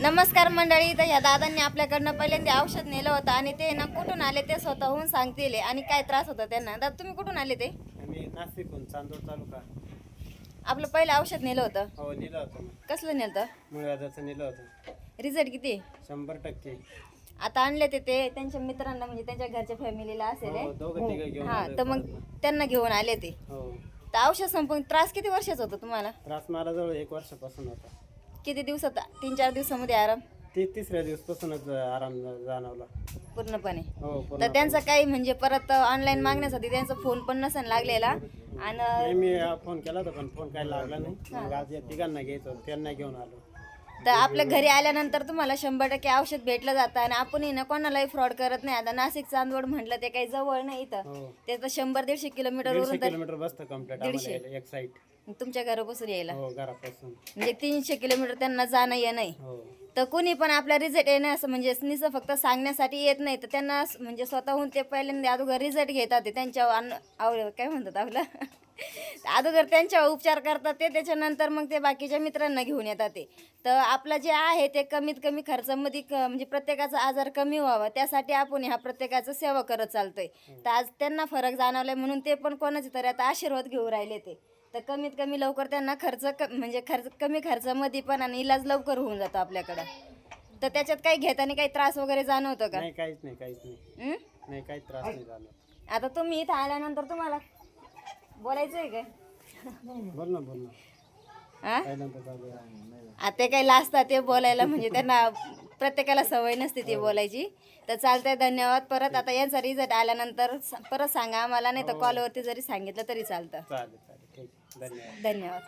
नमस्कार मंडळी. तर या दादांनी आपल्याकडनं पहिल्यांदा औषध नेलं होतं आणि ते ना कुठून आले ते स्वतःहून सांगतील आणि काय त्रास होता त्यांना. दादा तुम्ही कुठून आले ते? आम्ही नाशिकहून चांदोड तालुका. आपलं पहिलं औषध नेलं होतं? हो नेलं होतं. कसलं नेलं होतं? मुळव्याधाचं नेलं होतं. रिझल्ट किती? 100%. आता आणले ते त्यांच्या मित्रांना म्हणजे त्यांच्या घरच्या फॅमिलीला असेल हो, दोघं तिघं घेऊन हा, आलोय तर मग परत. त्यांना घेऊन आले ते. हो. तर औषध संपून त्रास किती वर्षाचा होता तुम्हाला? त्रास मला जवळ 1 वर्षापासून होता. किती दिवसात? 3-4 दिवसामध्ये आराम? तिसऱ्या दिवसपासूनच आराम जाणवला पूर्णपणे. हो. तर त्यांचा काही म्हणजे परत ऑनलाईन मागण्यासाठी त्यांचा फोन पण नसेल लागलेला. आणि नाही, मी फोन केला होता पण फोन काही लागला नाही. मग आज या तिघांना घ्यायचं होतं, त्यांना घेऊन आलो. तर आपल्या घरी आल्यानंतर तुम्हाला 100% औषध भेटलं जातं आणि आपणही ना कोणालाही फ्रॉड करत नाही. आता नाशिक चांदवड म्हटलं ते काही जवळ नाही इथं. हो. ते तर 100-150 किलोमीटर 150 वरून तर किलोमीटर बसतं कम्प्लीट आम्हाला एक साईड. तुमच्या घरापासून यायला हो, घरापासून. म्हणजे 300 किलोमीटर त्यांना जाणं येणं नाही. हो. तर कोणी पण आपला रिझल्ट येण्यास म्हणजे नुसतं फक्त सांगण्यासाठी येत नाही. तर त्यांना म्हणजे स्वतःहून ते पहिल्यांदा अगोदर रिझल्ट घेतात ते त्यांच्या काय म्हणतात आपलं अगोदर त्यांच्यावर उपचार करतात ते. त्याच्यानंतर मग ते बाकीच्या मित्रांना घेऊन येतात ते. तर आपलं जे आहे ते कमीत कमी खर्चामध्ये म्हणजे प्रत्येकाचा आजार कमी व्हावा त्यासाठी आपण ह्या प्रत्येकाचं सेवा करत चालतोय. तर आज त्यांना फरक जाणवलाय म्हणून ते पण कोणाचे तरी आता आशीर्वाद घेऊन राहिले ते. तर कमीत कमी लवकर त्यांना म्हणजे कमी खर्चामध्ये पण आणि इलाज लवकर होऊन जातो आपल्याकडं. तर त्याच्यात काही घेताना काही त्रास वगैरे जाणवतो का? नाही, काहीच नाही. नाही, काही त्रास नाही झाला. आता तुम्ही इथं आल्यानंतर तुम्हाला बोलायचं आहे काय? बोल ना. हा, पहिल्यांदा चालू आहे. आता काही लाजतात ते बोलायला म्हणजे त्यांना प्रत्येकाला सवय नसते ती बोलायची. तर चालतंय, धन्यवाद. परत आता यांचा रिझल्ट आल्यानंतर परत सांगा आम्हाला, नाही तर कॉलवरती जरी सांगितलं तरी चालतं. चालेल. ठीक. धन्यवाद. धन्यवाद.